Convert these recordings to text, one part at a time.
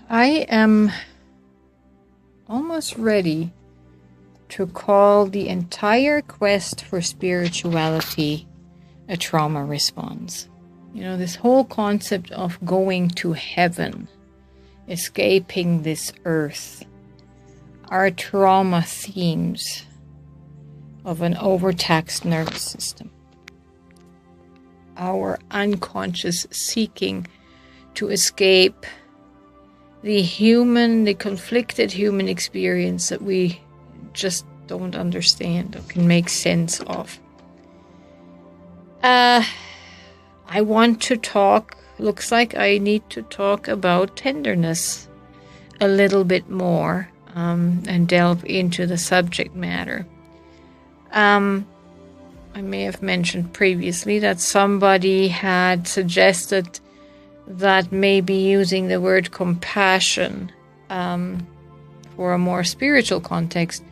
I am almost ready to call the entire quest for spirituality a trauma response. You know, this whole concept of going to heaven, escaping this earth, are trauma themes of an overtaxed nervous system. Our unconscious seeking to escape the conflicted human experience that we just don't understand or can make sense of. I want to talk, looks like I need to talk about tenderness a little bit more and delve into the subject matter. I may have mentioned previously that somebody had suggested that maybe using the word compassion for a more spiritual context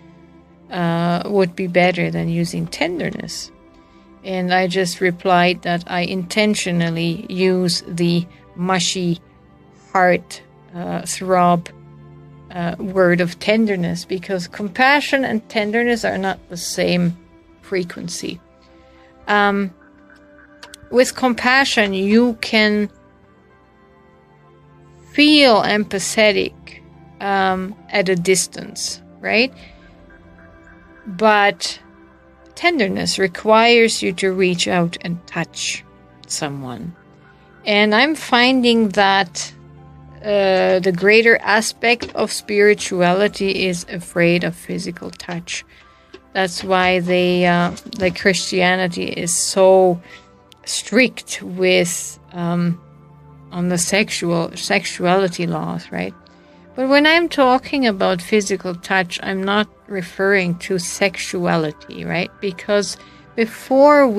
would be better than using tenderness. And I just replied that I intentionally use the mushy heart throb word of tenderness because compassion and tenderness are not the same frequency. With compassion, you can feel empathetic at a distance, right? But tenderness requires you to reach out and touch someone. And I'm finding that the greater aspect of spirituality is afraid of physical touch. That's why like Christianity is so strict with on the sexuality laws, right? But when I'm talking about physical touch, I'm not referring to sexuality, right? Because before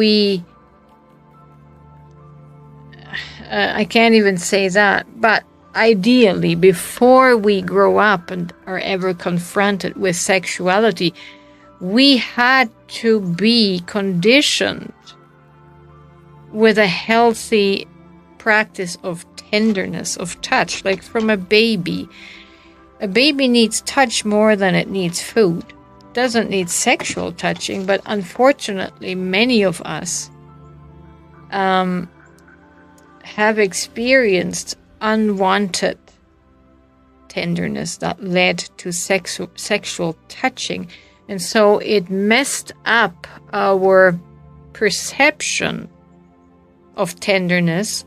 I can't even say that, but ideally, before we grow up and are ever confronted with sexuality, we had to be conditioned with a healthy practice of tenderness, of touch, like from a baby. A baby needs touch more than it needs food. It doesn't need sexual touching, but unfortunately, many of us have experienced unwanted tenderness that led to sexual touching. And so it messed up our perception of tenderness.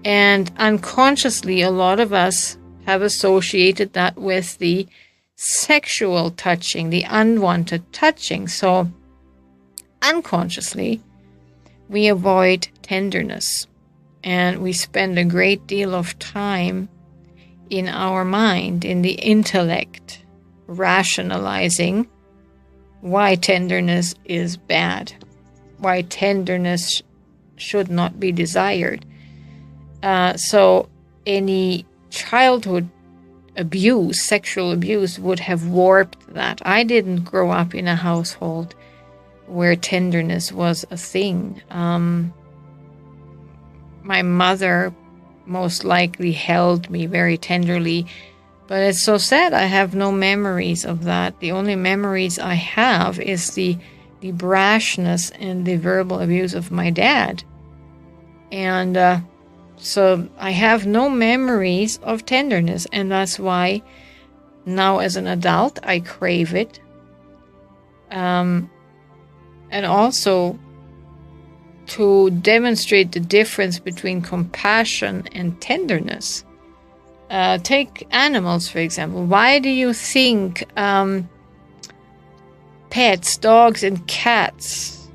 And unconsciously, a lot of us have associated that with the sexual touching, the unwanted touching. So unconsciously, we avoid tenderness. And we spend a great deal of time in our mind, in the intellect, rationalizing why tenderness is bad, why tenderness should not be desired. So any childhood abuse, sexual abuse, would have warped that. I didn't grow up in a household where tenderness was a thing. My mother most likely held me very tenderly, but it's so sad I have no memories of that. The only memories I have is the brashness and the verbal abuse of my dad. And so I have no memories of tenderness, and that's why now as an adult I crave it. And also to demonstrate the difference between compassion and tenderness. Take animals, for example. Why do you think pets, dogs and cats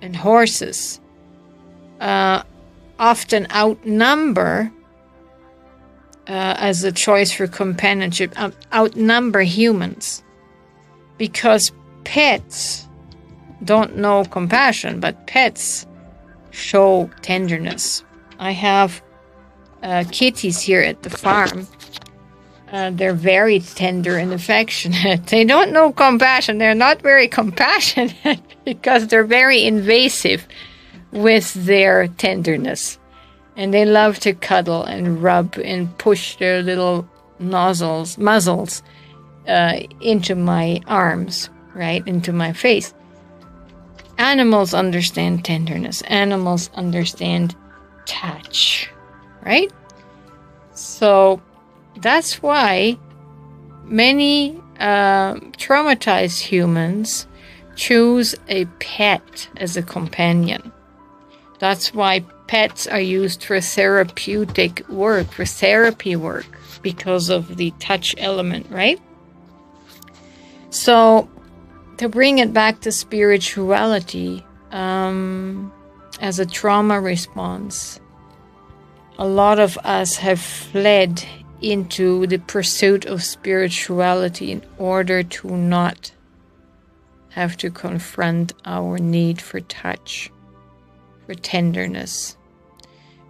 and horses often outnumber, as a choice for companionship, outnumber humans? Because pets don't know compassion, but pets show tenderness. I have kitties here at the farm. They're very tender and affectionate. They don't know compassion. They're not very compassionate because they're very invasive with their tenderness. And they love to cuddle and rub and push their little muzzles into my arms, right, into my face. Animals understand tenderness. Animals understand touch, right? So that's why many traumatized humans choose a pet as a companion. That's why pets are used for therapeutic work, for therapy work, because of the touch element, right? So to bring it back to spirituality, as a trauma response, a lot of us have fled into the pursuit of spirituality in order to not have to confront our need for touch, for tenderness.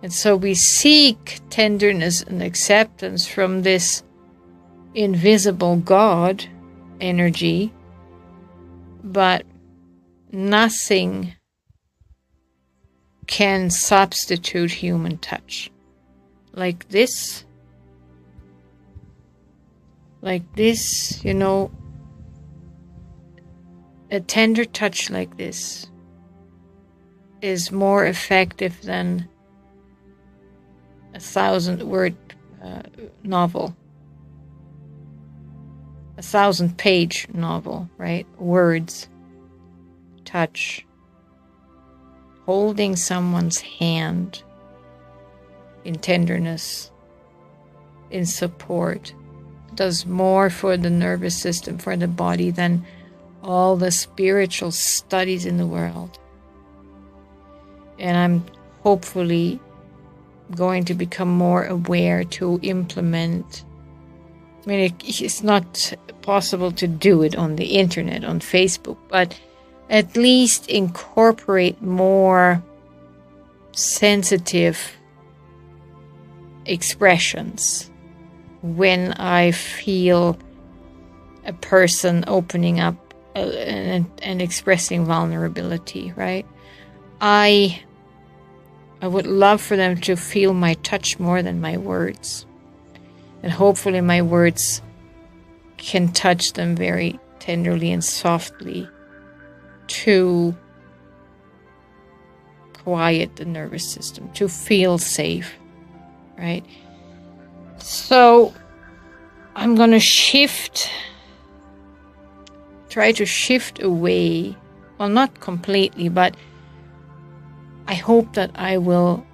And so we seek tenderness and acceptance from this invisible God energy, but nothing can substitute human touch. Like this, you know, a tender touch like this is more effective than a 1,000-word novel, a 1,000-page novel, right? Words, touch, holding someone's hand in tenderness, in support, does more for the nervous system, for the body, than all the spiritual studies in the world. And I'm hopefully going to become more aware to implement. I mean, it's not possible to do it on the internet, on Facebook, but at least incorporate more sensitive expressions when I feel a person opening up and expressing vulnerability, right? I would love for them to feel my touch more than my words. And hopefully my words can touch them very tenderly and softly to quiet the nervous system, to feel safe, right? So I'm going to try to shift away, well, not completely, but I hope that I will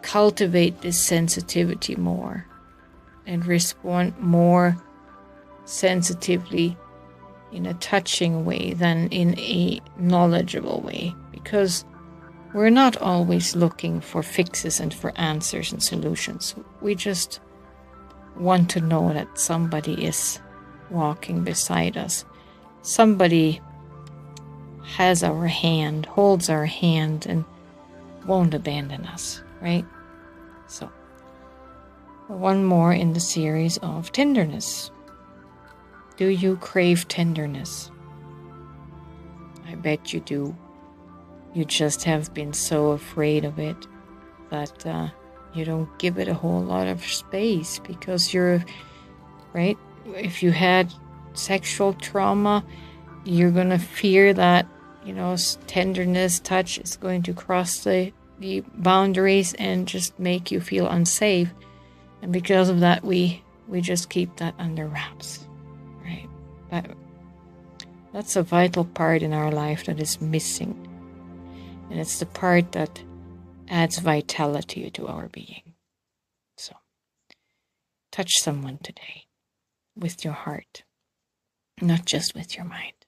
cultivate this sensitivity more and respond more sensitively in a touching way than in a knowledgeable way, because we're not always looking for fixes and for answers and solutions. We just want to know that somebody is walking beside us. Somebody has our hand, holds our hand, and won't abandon us, right? So, one more in the series of tenderness. Do you crave tenderness? I bet you do. You just have been so afraid of it that you don't give it a whole lot of space, because you're, right? If you had sexual trauma, you're going to fear that, you know, tenderness, touch is going to cross the boundaries and just make you feel unsafe. And because of that, we just keep that under wraps, right? That's a vital part in our life that is missing. And it's the part that adds vitality to our being. So, touch someone today with your heart, not just with your mind.